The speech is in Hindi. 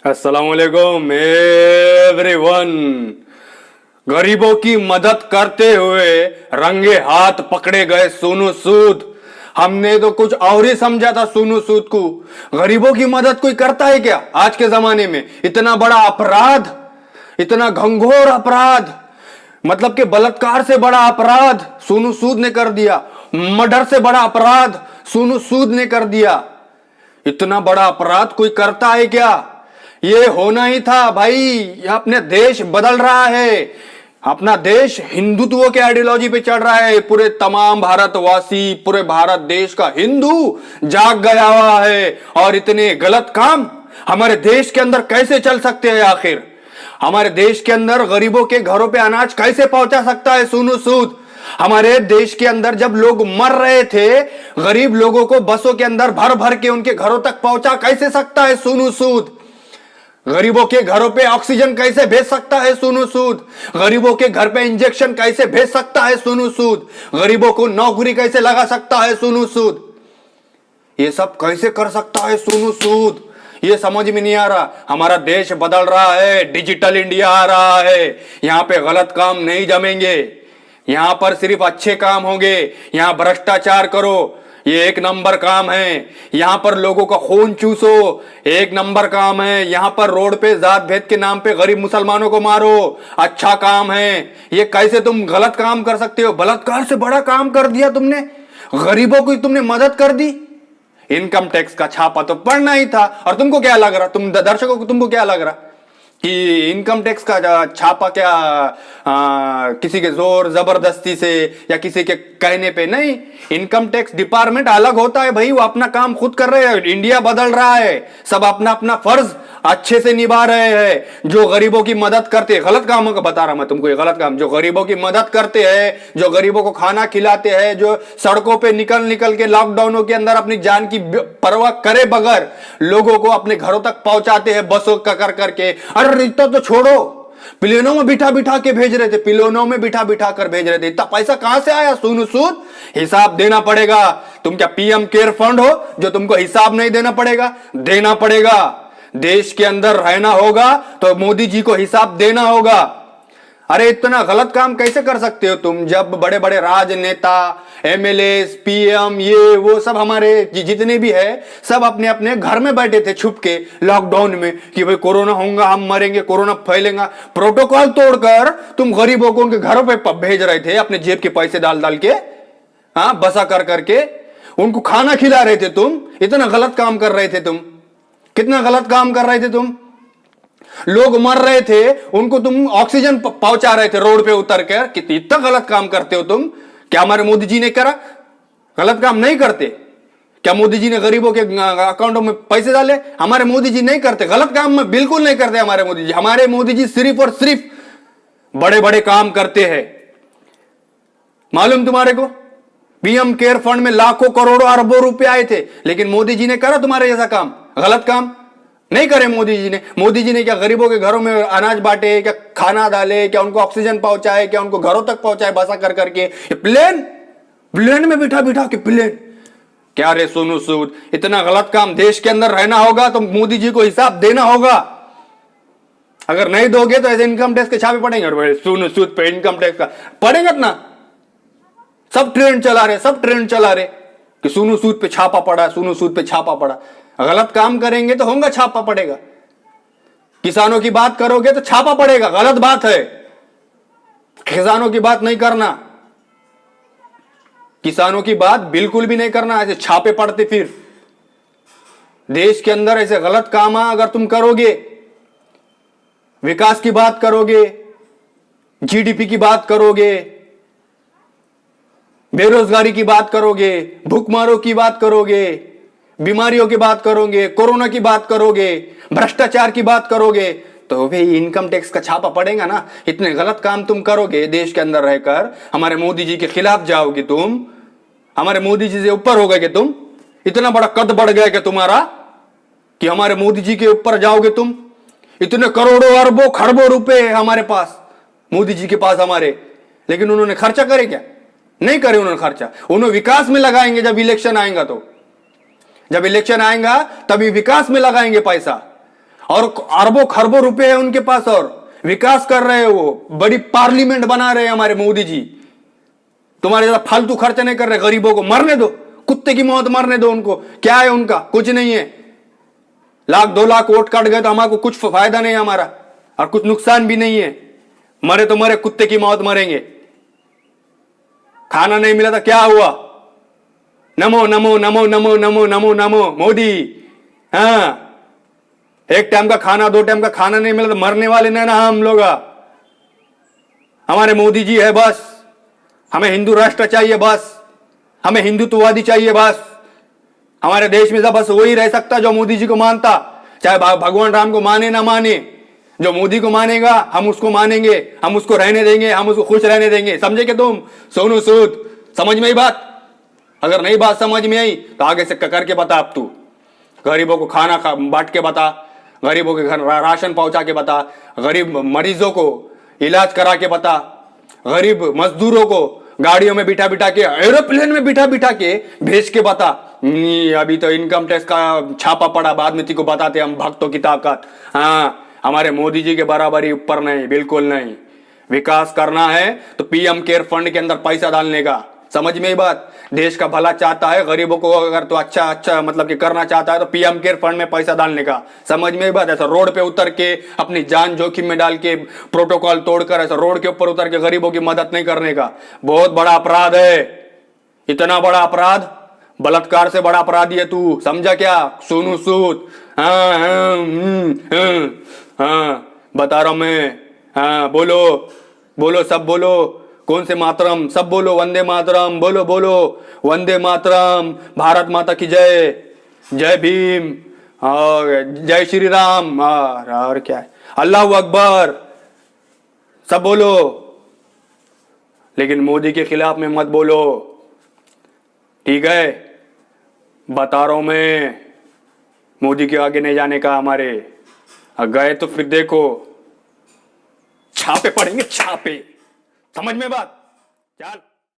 अस्सलामुअलैकुम एवरीवन। गरीबों की मदद करते हुए रंगे हाथ पकड़े गए सोनू सूद। हमने तो कुछ और ही समझा था सोनू सूद को। गरीबों की मदद कोई करता है क्या आज के जमाने में? इतना बड़ा अपराध, इतना घंघोर अपराध, मतलब कि बलात्कार से बड़ा अपराध सोनू सूद ने कर दिया। मर्डर से बड़ा अपराध सोनू सूद ने कर दिया। इतना बड़ा अपराध कोई करता है क्या? ये होना ही था भाई। अपने देश बदल रहा है। अपना देश हिंदुत्व के आइडियोलॉजी पे चढ़ रहा है। पूरे तमाम भारतवासी, पूरे भारत देश का हिंदू जाग गया हुआ है। और इतने गलत काम हमारे देश के अंदर कैसे चल सकते हैं? आखिर हमारे देश के अंदर गरीबों के घरों पे अनाज कैसे पहुंचा सकता है सोनू सूद? हमारे देश के अंदर जब लोग मर रहे थे, गरीब लोगों को बसों के अंदर भर भर के उनके घरों तक पहुंचा कैसे सकता है सोनू सूद? गरीबों के घरों पे ऑक्सीजन कैसे भेज सकता है सोनू सूद? गरीबों के घर पे इंजेक्शन कैसे भेज सकता है सोनू सूद? गरीबों को नौकरी कैसे लगा सकता है सोनू सूद? ये सब कैसे कर सकता है सोनू सूद? ये समझ में नहीं आ रहा। हमारा देश बदल रहा है, डिजिटल इंडिया आ रहा है। यहां पे गलत काम नहीं जमेंगे, यहां पर सिर्फ अच्छे काम होंगे। यहां भ्रष्टाचार करो, ये एक नंबर काम है। यहां पर लोगों का खून चूसो, एक नंबर काम है। यहां पर रोड पे जात भेद के नाम पे गरीब मुसलमानों को मारो, अच्छा काम है। ये कैसे तुम गलत काम कर सकते हो? बलात्कार से बड़ा काम कर दिया तुमने, गरीबों की तुमने मदद कर दी। इनकम टैक्स का छापा तो पड़ना ही था। और तुमको क्या लग रहा, तुम दर्शकों को तुमको क्या लग रहा कि इनकम टैक्स का छापा क्या किसी के जोर जबरदस्ती से या किसी के कहने पे? नहीं, इनकम टैक्स डिपार्टमेंट अलग होता है भाई। वो अपना काम खुद कर रहे हैं। इंडिया बदल रहा है, सब अपना अपना फर्ज अच्छे से निभा रहे हैं। जो गरीबों की मदद करते हैं, गलत कामों का बता रहा मैं तुमको, ये गलत काम। जो गरीबों की मदद करते हैं, जो गरीबों को खाना खिलाते हैं, जो सड़कों पे निकल निकल के लॉकडाउनों के अंदर अपनी जान की परवाह करे बगैर लोगों को अपने घरों तक पहुंचाते हैं बसों का कर करके। अरे रिश्ता तो छोड़ो, प्लेनों में बिठा बिठा के भेज रहे थे, प्लेनों में बिठा बिठा कर भेज रहे थे। इतना पैसा कहां से आया सोनू सूद? हिसाब देना पड़ेगा। तुम क्या पीएम केयर फंड हो जो तुमको हिसाब नहीं देना पड़ेगा? देना पड़ेगा। देश के अंदर रहना होगा तो मोदी जी को हिसाब देना होगा। अरे इतना गलत काम कैसे कर सकते हो तुम? जब बड़े बड़े राजनेता, एमएलए, पीएम, ये वो सब हमारे जितने भी है, सब अपने अपने घर में बैठे थे छुप के लॉकडाउन में कि भाई कोरोना होगा, हम मरेंगे, कोरोना फैलेगा। प्रोटोकॉल तोड़कर तुम गरीबों को उनके घरों पे भेज रहे थे, अपने जेब के पैसे डाल डाल के, हाँ, बसा कर करके उनको खाना खिला रहे थे तुम। इतना गलत काम कर रहे थे तुम। कितना गलत काम कर रहे थे तुम। लोग मर रहे थे, उनको तुम ऑक्सीजन पहुंचा रहे थे रोड पे उतर कर। कितना इतना गलत काम करते हो तुम। क्या हमारे मोदी जी ने करा? गलत काम नहीं करते क्या? मोदी जी ने गरीबों के अकाउंटों में पैसे डाले? हमारे मोदी जी नहीं करते गलत काम, में बिल्कुल नहीं करते हमारे मोदी जी। हमारे मोदी जी सिर्फ और सिर्फ बड़े बड़े काम करते हैं। मालूम तुम्हारे को? पीएम केयर फंड में लाखों करोड़ों अरबों रुपए आए थे, लेकिन मोदी जी ने करा तुम्हारे जैसा काम? गलत काम नहीं करे मोदी जी ने। मोदी जी ने क्या गरीबों के घरों में अनाज बांटे, क्या खाना डाले, क्या उनको ऑक्सीजन पहुंचाए, क्या उनको घरों तक पहुंचाए बसा कर करके? प्लेन प्लेन में बिठा बिठा के प्लेन। क्या रे सोनू सूद, इतना गलत काम देश के अंदर रहना होगा तो मोदी जी को हिसाब देना होगा। अगर नहीं दोगे तो ऐसे इनकम टैक्स के छापे पड़ेंगे। सोनू सूद पे इनकम टैक्स का पड़ेगा ना। सब ट्रेंड चला रहे, सब ट्रेंड चला रहे कि सोनू सूद पे छापा पड़ा, सोनू सूद पे छापा पड़ा। गलत काम करेंगे तो होगा छापा पड़ेगा। किसानों की बात करोगे तो छापा पड़ेगा, गलत बात है। किसानों की बात नहीं करना, किसानों की बात बिल्कुल भी नहीं करना। ऐसे छापे पड़ते फिर देश के अंदर। ऐसे गलत काम अगर तुम करोगे, विकास की बात करोगे, जीडीपी की बात करोगे, बेरोजगारी की बात करोगे, भूखमरों की बात करोगे, बीमारियों की बात करोगे, कोरोना की बात करोगे, भ्रष्टाचार की बात करोगे, तो भाई इनकम टैक्स का छापा पड़ेगा ना। इतने गलत काम तुम करोगे देश के अंदर रहकर, हमारे मोदी जी के खिलाफ जाओगे तुम, हमारे मोदी जी से ऊपर हो गए तुम। इतना बड़ा कद बढ़ गया कि तुम्हारा कि हमारे मोदी जी के ऊपर जाओगे तुम। इतने करोड़ों अरबों खरबों रुपए हमारे पास, मोदी जी के पास हमारे, लेकिन उन्होंने खर्चा करे क्या? नहीं करे उन्होंने खर्चा। उन्होंने विकास में लगाएंगे जब इलेक्शन आएगा, तो जब इलेक्शन आएगा तभी विकास में लगाएंगे पैसा। और अरबों खरबों रुपए है उनके पास और विकास कर रहे हैं, वो बड़ी पार्लियामेंट बना रहे हैं हमारे मोदी जी। तुम्हारे ज्यादा फालतू खर्च नहीं कर रहे, गरीबों को मरने दो, कुत्ते की मौत मरने दो उनको। क्या है उनका? कुछ नहीं है। 1-2 लाख वोट काट गए तो हमारे को कुछ फायदा नहीं है हमारा, और कुछ नुकसान भी नहीं है। मरे तो मरे, कुत्ते की मौत मरेंगे। खाना नहीं मिला तो क्या हुआ? नमो नमो नमो नमो नमो नमो नमो मोदी। हाँ, एक टाइम का खाना, 2 टाइम का खाना नहीं मिला तो मरने वाले नहीं ना हम लोग। हमारे मोदी जी है बस। हमें हिंदू राष्ट्र चाहिए बस, हमें हिंदुत्ववादी चाहिए बस। हमारे देश में बस वही रह सकता जो मोदी जी को मानता, चाहे भगवान राम को माने ना माने। जो मोदी को मानेगा हम उसको मानेंगे, हम उसको रहने देंगे, हम उसको खुश रहने देंगे। समझे क्या तुम? सोनू सूद, समझ में आई बात? अगर नहीं बात समझ में आई तो आगे से करके बता। अब तू गरीबों को खाना बांट के बता, गरीबों के घर राशन पहुंचा के बता, गरीब मरीजों को इलाज करा के बता, गरीब मजदूरों को गाड़ियों में बिठा बिठा के, एरोप्लेन में बिठा बिठा के भेज के बता। अभी तो इनकम टैक्स का छापा पड़ा, बाद में को बताते हम भक्तों की ताकत। हाँ, हमारे मोदी जी के बराबरी ऊपर नहीं, बिल्कुल नहीं। विकास करना है तो पीएम केयर फंड के अंदर पैसा डालने का। समझ में ही बात? देश का भला चाहता है, गरीबों को अगर तो अच्छा मतलब कि करना चाहता है तो पीएम केयर फंड में पैसा डालने का। समझ में ही बात? ऐसा रोड पे उतर के अपनी जान जोखिम में डाल के, प्रोटोकॉल तोड़कर ऐसा रोड के ऊपर उतर के गरीबों की मदद नहीं करने का। बहुत बड़ा अपराध है, इतना बड़ा अपराध, बलात्कार से बड़ा अपराधी है तू। समझा क्या सोनू सूद? हाँ हाँ हाँ, बता रहा हूं मैं। हाँ, बोलो बोलो, सब बोलो। कौन से मातरम? सब बोलो। वंदे मातरम बोलो, बोलो वंदे मातरम। भारत माता की जय, जय भीम, और जय श्री राम, और क्या है, अल्लाह अकबर, सब बोलो। लेकिन मोदी के खिलाफ में मत बोलो, ठीक है? बता रहा हूं मैं, मोदी के आगे नहीं जाने का हमारे। गए तो फिर देखो छापे पड़ेंगे, छापे। समझ में बात? चल।